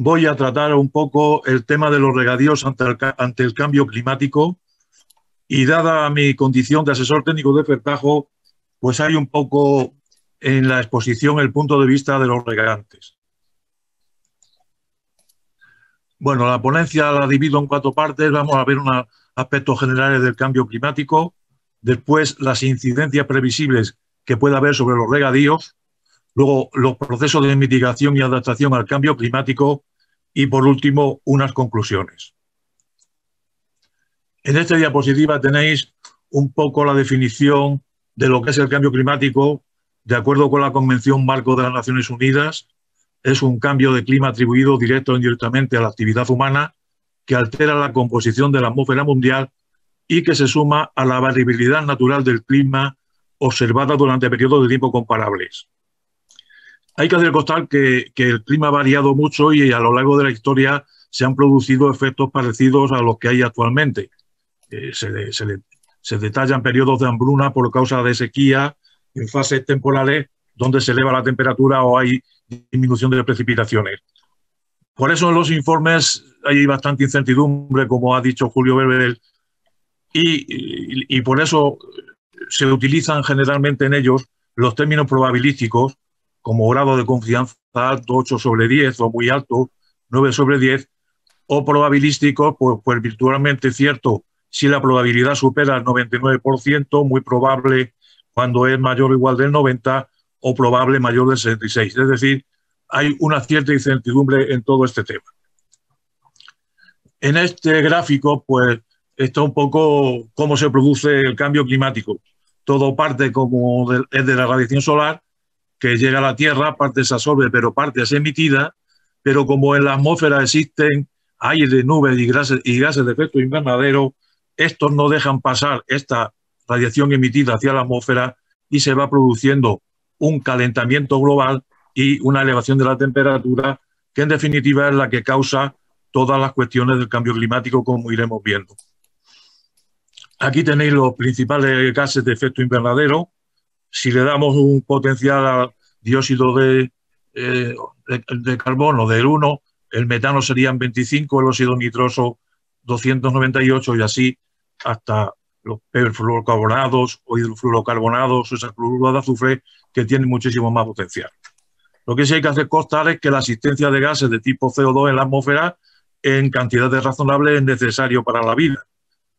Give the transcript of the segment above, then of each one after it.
voy a tratar un poco el tema de los regadíos ante el cambio climático y dada mi condición de asesor técnico de Fertajo, pues hay un poco en la exposición el punto de vista de los regantes. Bueno, la ponencia la divido en 4 partes. Vamos a ver unos aspectos generales del cambio climático, después las incidencias previsibles que puede haber sobre los regadíos, luego los procesos de mitigación y adaptación al cambio climático y, por último, unas conclusiones. En esta diapositiva tenéis un poco la definición de lo que es el cambio climático de acuerdo con la Convención Marco de las Naciones Unidas. Es un cambio de clima atribuido directo o indirectamente a la actividad humana que altera la composición de la atmósfera mundial y que se suma a la variabilidad natural del clima observada durante periodos de tiempo comparables. Hay que hacer constar que el clima ha variado mucho y a lo largo de la historia se han producido efectos parecidos a los que hay actualmente. Se detallan periodos de hambruna por causa de sequía en fases temporales donde se eleva la temperatura o hay disminución de precipitaciones. Por eso en los informes hay bastante incertidumbre, como ha dicho Julio Berbel, y por eso se utilizan generalmente en ellos los términos probabilísticos como grado de confianza alto, 8 sobre 10, o muy alto, 9 sobre 10, o probabilísticos, pues virtualmente cierto si la probabilidad supera el 99%, muy probable cuando es mayor o igual del 90%, o probable mayor del 66%. Es decir, hay una cierta incertidumbre en todo este tema. En este gráfico, pues, está un poco cómo se produce el cambio climático. Todo parte es de la radiación solar, que llega a la Tierra, parte se absorbe, pero parte es emitida, pero como en la atmósfera existen aire, nubes y gases de efecto invernadero, estos no dejan pasar esta radiación emitida hacia la atmósfera y se va produciendo un calentamiento global y una elevación de la temperatura, que en definitiva es la que causa todas las cuestiones del cambio climático, como iremos viendo. Aquí tenéis los principales gases de efecto invernadero. Si le damos un potencial al dióxido de carbono del 1, el metano serían 25, el óxido nitroso 298 y así hasta los perfluorocarbonados o hidrofluorocarbonados o hexafluoruro de azufre, que tienen muchísimo más potencial. Lo que sí hay que hacer constar es que la existencia de gases de tipo CO2 en la atmósfera en cantidades razonables es necesario para la vida.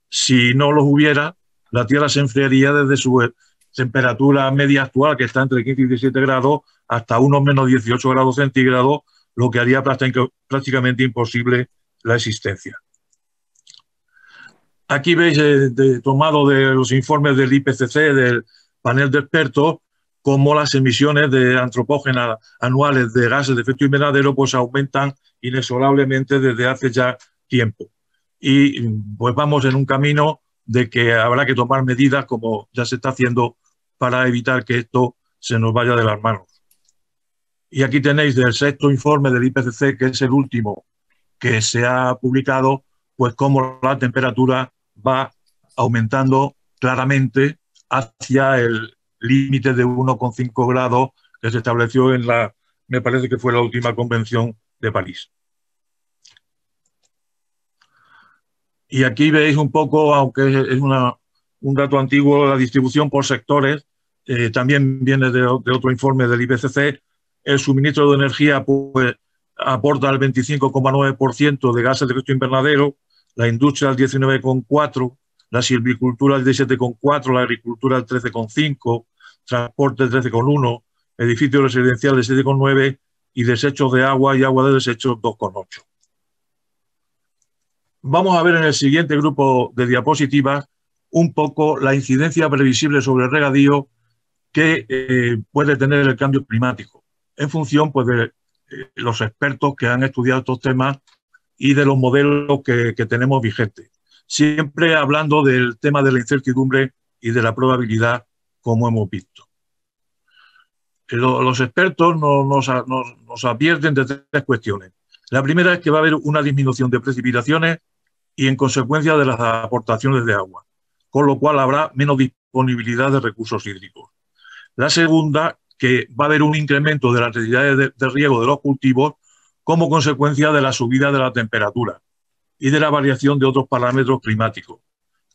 Si no los hubiera, la Tierra se enfriaría desde su temperatura media actual, que está entre 15 y 17 grados, hasta unos menos 18 grados centígrados, lo que haría prácticamente imposible la existencia. Aquí veis, tomado de los informes del IPCC, del panel de expertos, cómo las emisiones de antropógenas anuales de gases de efecto invernadero pues aumentan inexorablemente desde hace ya tiempo. Y pues vamos en un camino de que habrá que tomar medidas, como ya se está haciendo, para evitar que esto se nos vaya de las manos. Y aquí tenéis del 6º informe del IPCC, que es el último que se ha publicado, pues cómo la temperatura va aumentando claramente hacia el límite de 1,5 grados que se estableció en la, me parece que fue la última convención de París. Y aquí veis un poco, aunque es un dato antiguo, la distribución por sectores, también viene de otro informe del IPCC. El suministro de energía pues, aporta el 25,9% de gases de efecto invernadero, la industria el 19,4%, la silvicultura el 17,4%, la agricultura el 13,5%, transporte el 13,1%, edificios residenciales el 7,9% y desechos de agua y agua de desechos 2,8%. Vamos a ver en el siguiente grupo de diapositivas un poco la incidencia previsible sobre el regadío que puede tener el cambio climático, en función pues, de los expertos que han estudiado estos temas y de los modelos que tenemos vigentes. Siempre hablando del tema de la incertidumbre y de la probabilidad, como hemos visto. Los expertos nos advierten de 3 cuestiones. La primera es que va a haber una disminución de precipitaciones y en consecuencia de las aportaciones de agua, con lo cual habrá menos disponibilidad de recursos hídricos. La segunda, que va a haber un incremento de las necesidades de riego de los cultivos, como consecuencia de la subida de la temperatura y de la variación de otros parámetros climáticos,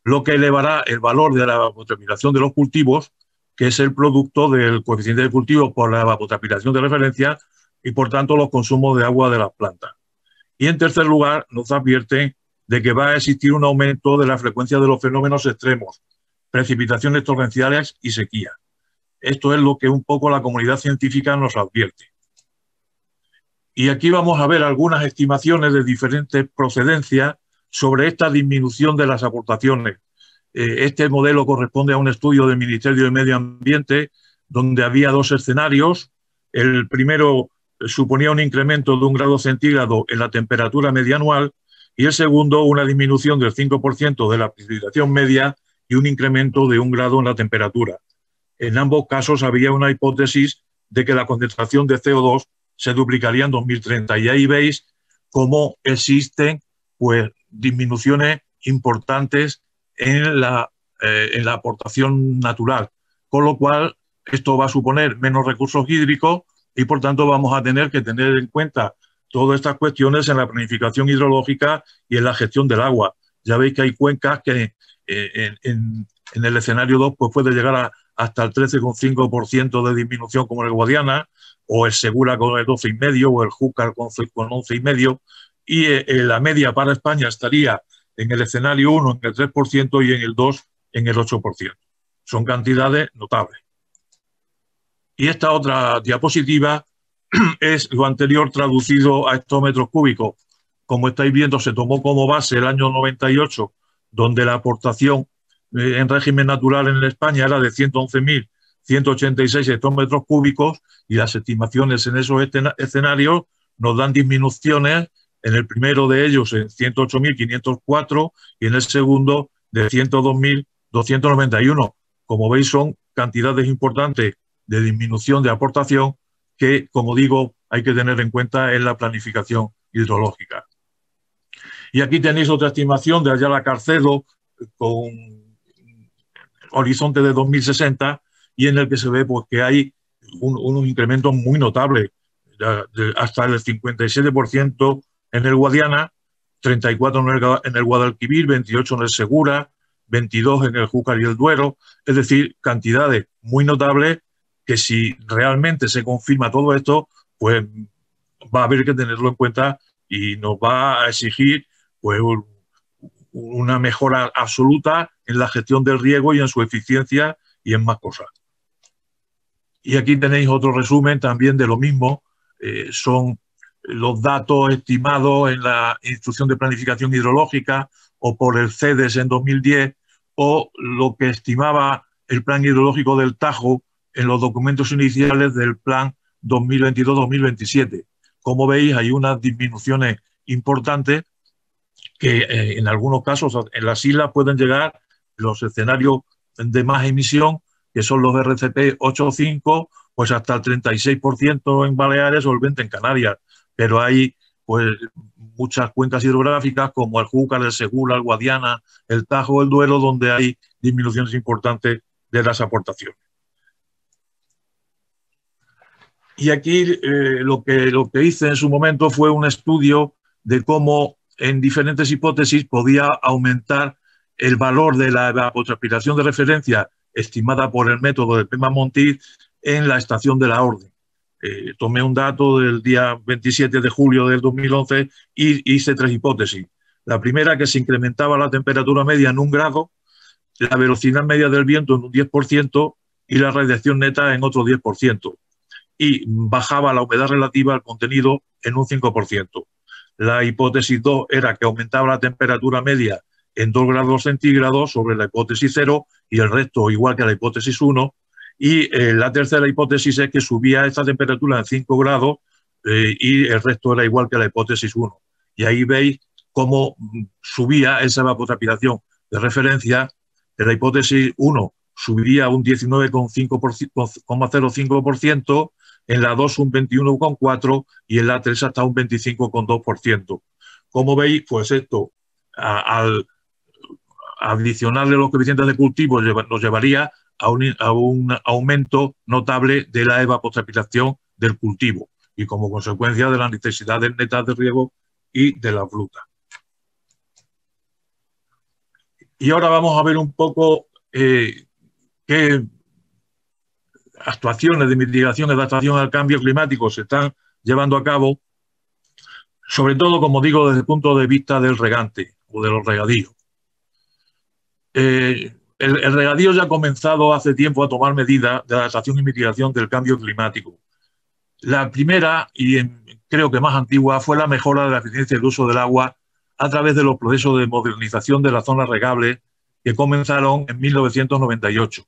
lo que elevará el valor de la evapotranspiración de los cultivos, que es el producto del coeficiente de cultivo por la evapotranspiración de referencia y, por tanto, los consumos de agua de las plantas. Y, en tercer lugar, nos advierten de que va a existir un aumento de la frecuencia de los fenómenos extremos, precipitaciones torrenciales y sequía. Esto es lo que un poco la comunidad científica nos advierte. Y aquí vamos a ver algunas estimaciones de diferentes procedencias sobre esta disminución de las aportaciones. Este modelo corresponde a un estudio del Ministerio de Medio Ambiente donde había dos escenarios. El primero suponía un incremento de 1 grado centígrado en la temperatura media anual y el segundo una disminución del 5% de la precipitación media y un incremento de 1 grado en la temperatura. En ambos casos había una hipótesis de que la concentración de CO2 se duplicaría en 2030. Y ahí veis cómo existen pues, disminuciones importantes en la aportación natural, con lo cual esto va a suponer menos recursos hídricos y, por tanto, vamos a tener que tener en cuenta todas estas cuestiones en la planificación hidrológica y en la gestión del agua. Ya veis que hay cuencas que en el escenario 2 pues puede llegar hasta el 13,5% de disminución, como el Guadiana, o el Segura con el 12,5%, o el Júcar con 11,5%, y la media para España estaría en el escenario 1 en el 3% y en el 2 en el 8%. Son cantidades notables. Y esta otra diapositiva es lo anterior traducido a hectómetros cúbicos. Como estáis viendo, se tomó como base el año 98, donde la aportación en régimen natural en España era de 111.186 hectómetros cúbicos y las estimaciones en esos escenarios nos dan disminuciones, en el primero de ellos en 108.504 y en el segundo de 102.291. Como veis, son cantidades importantes de disminución de aportación que, como digo, hay que tener en cuenta en la planificación hidrológica. Y aquí tenéis otra estimación de Ayala Carcedo con horizonte de 2060 y en el que se ve pues, que hay unos incrementos muy notables, hasta el 57% en el Guadiana, 34% en el Guadalquivir, 28% en el Segura, 22% en el Júcar y el Duero, es decir, cantidades muy notables que si realmente se confirma todo esto, pues va a haber que tenerlo en cuenta y nos va a exigir pues, una mejora absoluta en la gestión del riego y en su eficiencia y en más cosas. Y aquí tenéis otro resumen también de lo mismo. Son los datos estimados en la Instrucción de Planificación Hidrológica o por el CEDES en 2010 o lo que estimaba el Plan Hidrológico del Tajo en los documentos iniciales del Plan 2022-2027. Como veis, hay unas disminuciones importantes que en algunos casos en las islas pueden llegar los escenarios de más emisión, que son los RCP 8.5, pues hasta el 36% en Baleares o el 20% en Canarias. Pero hay pues muchas cuencas hidrográficas como el Júcar, el Segura, el Guadiana, el Tajo, el Duero, donde hay disminuciones importantes de las aportaciones. Y aquí lo que hice en su momento fue un estudio de cómo en diferentes hipótesis podía aumentar el valor de la evapotranspiración de referencia estimada por el método de Pema-Montiz en la estación de la Orden. Tomé un dato del día 27 de julio del 2011 y hice 3 hipótesis. La primera, que se incrementaba la temperatura media en 1 grado, la velocidad media del viento en un 10% y la radiación neta en otro 10%. Y bajaba la humedad relativa al contenido en un 5%. La hipótesis 2 era que aumentaba la temperatura media en 2 grados centígrados sobre la hipótesis 0 y el resto igual que la hipótesis 1. Y la tercera hipótesis es que subía esta temperatura en 5 grados y el resto era igual que la hipótesis 1. Y ahí veis cómo subía esa evapotranspiración de referencia. En la hipótesis 1 subiría un 19,05%, en la 2 un 21,4% y en la 3 hasta un 25,2%. Como veis, pues esto, al adicionarle los coeficientes de cultivo, nos llevaría a un aumento notable de la evapotranspiración del cultivo. y como consecuencia de las necesidades netas de riego y de la fruta. Y ahora vamos a ver un poco qué actuaciones de mitigación y adaptación al cambio climático se están llevando a cabo, sobre todo, como digo, desde el punto de vista del regante o de los regadíos. El regadío ya ha comenzado hace tiempo a tomar medidas de adaptación y mitigación del cambio climático. La primera, y creo que más antigua, fue la mejora de la eficiencia del uso del agua a través de los procesos de modernización de las zonas regables que comenzaron en 1998.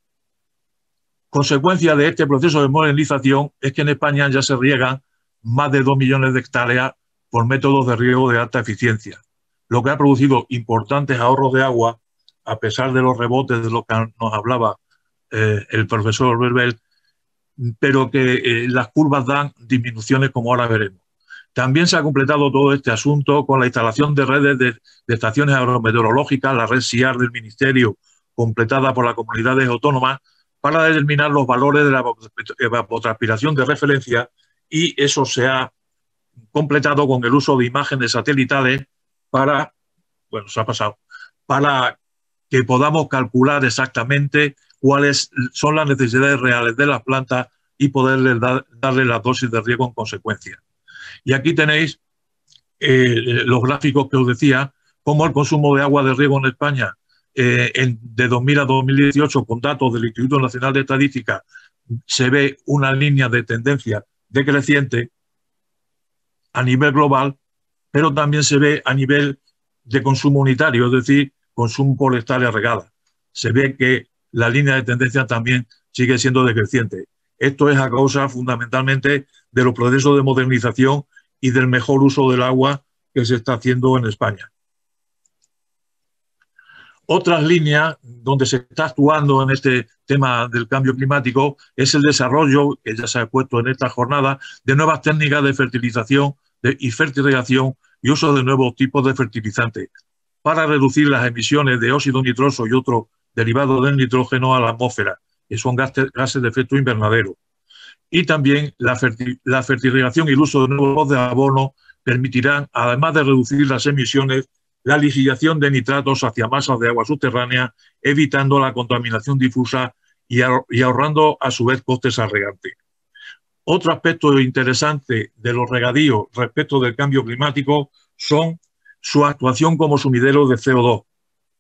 Consecuencia de este proceso de modernización es que en España ya se riegan más de 2 millones de hectáreas por métodos de riego de alta eficiencia, lo que ha producido importantes ahorros de agua, a pesar de los rebotes de los que nos hablaba el profesor Berbel, pero que las curvas dan disminuciones, como ahora veremos. También se ha completado todo este asunto con la instalación de redes de estaciones agrometeorológicas, la red SIAR del Ministerio, completada por las comunidades autónomas, para determinar los valores de la evapotranspiración de referencia, y eso se ha completado con el uso de imágenes satelitales para, bueno, se ha pasado, para que podamos calcular exactamente cuáles son las necesidades reales de las plantas y poderles darle la dosis de riego en consecuencia. Y aquí tenéis los gráficos que os decía, cómo el consumo de agua de riego en España de 2000 a 2018, con datos del Instituto Nacional de Estadística, se ve una línea de tendencia decreciente a nivel global, pero también se ve a nivel de consumo unitario, es decir, consumo por hectárea regada. Se ve que la línea de tendencia también sigue siendo decreciente. Esto es a causa fundamentalmente de los procesos de modernización y del mejor uso del agua que se está haciendo en España. Otras líneas donde se está actuando en este tema del cambio climático es el desarrollo, que ya se ha puesto en esta jornada, de nuevas técnicas de fertilización y fertilización y uso de nuevos tipos de fertilizantes para reducir las emisiones de óxido nitroso y otros derivados del nitrógeno a la atmósfera, que son gases de efecto invernadero. Y también la fertilización y el uso de nuevos de abono permitirán, además de reducir las emisiones, la lixiviación de nitratos hacia masas de agua subterránea, evitando la contaminación difusa y ahorrando a su vez costes al regante. Otro aspecto interesante de los regadíos respecto del cambio climático son su actuación como sumidero de CO2.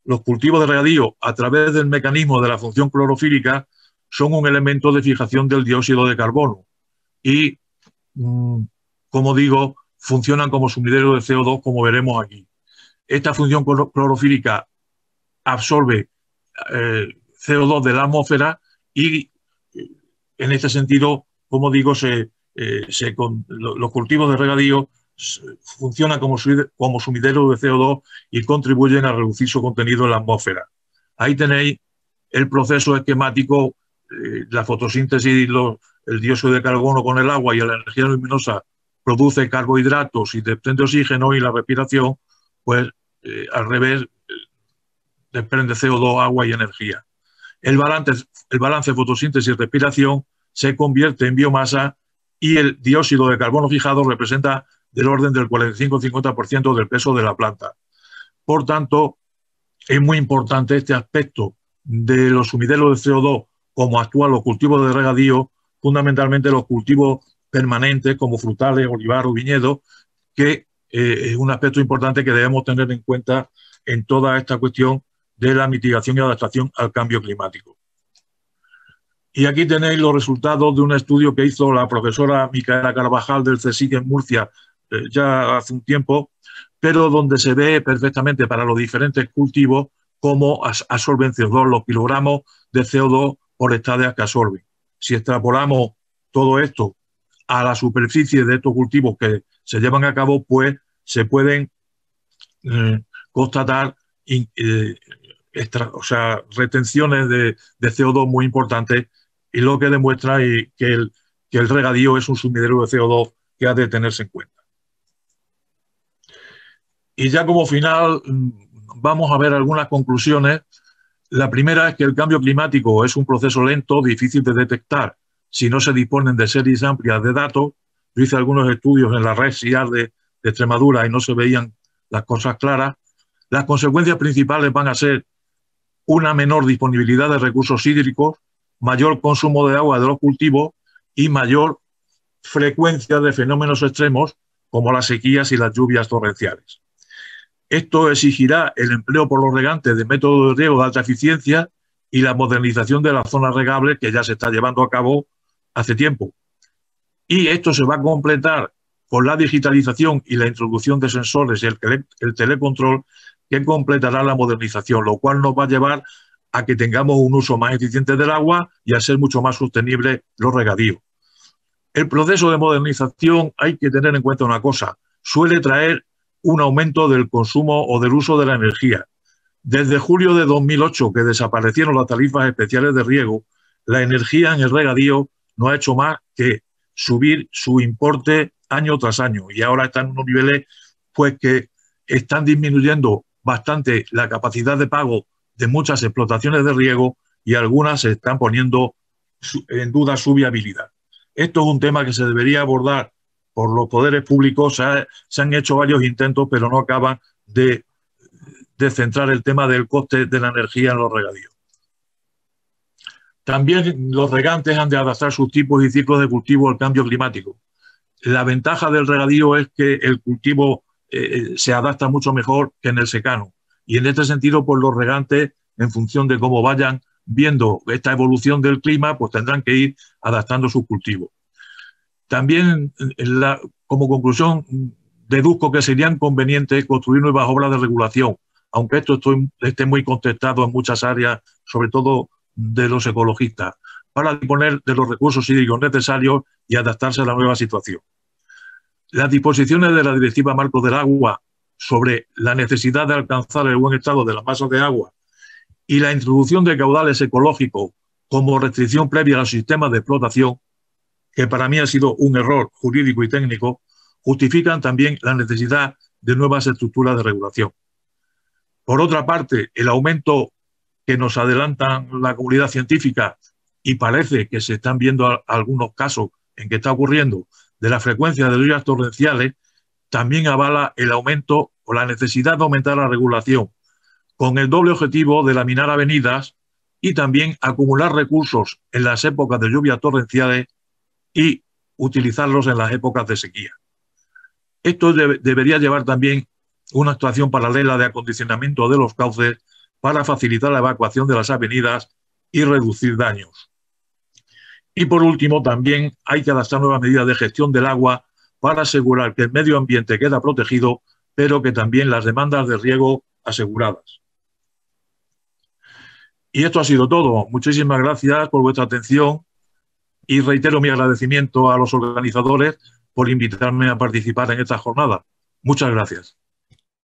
Los cultivos de regadío, a través del mecanismo de la función clorofílica, son un elemento de fijación del dióxido de carbono y, como digo, funcionan como sumidero de CO2, como veremos aquí. Esta función clorofílica absorbe CO2 de la atmósfera y, en este sentido, como digo, los cultivos de regadío funcionan como sumidero de CO2 y contribuyen a reducir su contenido en la atmósfera. Ahí tenéis el proceso esquemático, la fotosíntesis, el dióxido de carbono con el agua y la energía luminosa produce carbohidratos y desprende oxígeno, y la respiración, pues al revés, desprende CO2, agua y energía. El balance fotosíntesis y respiración se convierte en biomasa, y el dióxido de carbono fijado representa del orden del 45-50% del peso de la planta. Por tanto, es muy importante este aspecto de los sumideros de CO2, como actúan los cultivos de regadío, fundamentalmente los cultivos permanentes como frutales, olivar o viñedos, que es un aspecto importante que debemos tener en cuenta en toda esta cuestión de la mitigación y adaptación al cambio climático. Y aquí tenéis los resultados de un estudio que hizo la profesora Micaela Carvajal del CSIC en Murcia ya hace un tiempo, pero donde se ve perfectamente para los diferentes cultivos cómo absorben CO2, los kilogramos de CO2 por hectárea que absorben. Si extrapolamos todo esto a la superficie de estos cultivos que se llevan a cabo, pues se pueden constatar retenciones de CO2 muy importantes, y lo que demuestra que el regadío es un sumidero de CO2 que ha de tenerse en cuenta. Y ya como final vamos a ver algunas conclusiones. La primera es que el cambio climático es un proceso lento, difícil de detectar si no se disponen de series amplias de datos, Yo hice algunos estudios en la red SIAR de Extremadura y no se veían las cosas claras. Las consecuencias principales van a ser una menor disponibilidad de recursos hídricos, mayor consumo de agua de los cultivos y mayor frecuencia de fenómenos extremos como las sequías y las lluvias torrenciales. Esto exigirá el empleo por los regantes de métodos de riego de alta eficiencia y la modernización de las zonas regables que ya se está llevando a cabo hace tiempo. Y esto se va a completar con la digitalización y la introducción de sensores y el telecontrol que completará la modernización, lo cual nos va a llevar a que tengamos un uso más eficiente del agua y a ser mucho más sostenible los regadíos. El proceso de modernización, hay que tener en cuenta una cosa, suele traer un aumento del consumo o del uso de la energía. Desde julio de 2008, que desaparecieron las tarifas especiales de riego, la energía en el regadío no ha hecho más que subir su importe año tras año y ahora están en unos niveles pues, que están disminuyendo bastante la capacidad de pago de muchas explotaciones de riego y algunas se están poniendo en duda su viabilidad. Esto es un tema que se debería abordar por los poderes públicos. Se han hecho varios intentos, pero no acaban de centrar el tema del coste de la energía en los regadíos. También los regantes han de adaptar sus tipos y ciclos de cultivo al cambio climático. La ventaja del regadío es que el cultivo se adapta mucho mejor que en el secano. Y en este sentido, pues los regantes, en función de cómo vayan viendo esta evolución del clima, pues tendrán que ir adaptando sus cultivos. También, como conclusión, deduzco que serían convenientes construir nuevas obras de regulación, aunque esto esté muy contestado en muchas áreas, sobre todo de los ecologistas, para disponer de los recursos hídricos necesarios y adaptarse a la nueva situación. Las disposiciones de la Directiva Marco del Agua sobre la necesidad de alcanzar el buen estado de las masas de agua y la introducción de caudales ecológicos como restricción previa a los sistemas de explotación, que para mí ha sido un error jurídico y técnico, justifican también la necesidad de nuevas estructuras de regulación. Por otra parte, el aumento que nos adelantan la comunidad científica y parece que se están viendo algunos casos en que está ocurriendo de la frecuencia de lluvias torrenciales, también avala el aumento o la necesidad de aumentar la regulación, con el doble objetivo de laminar avenidas y también acumular recursos en las épocas de lluvias torrenciales y utilizarlos en las épocas de sequía. Esto debería llevar también una actuación paralela de acondicionamiento de los cauces para facilitar la evacuación de las avenidas y reducir daños. Y por último, también hay que adaptar nuevas medidas de gestión del agua para asegurar que el medio ambiente queda protegido, pero que también las demandas de riego aseguradas. Y esto ha sido todo. Muchísimas gracias por vuestra atención y reitero mi agradecimiento a los organizadores por invitarme a participar en esta jornada. Muchas gracias.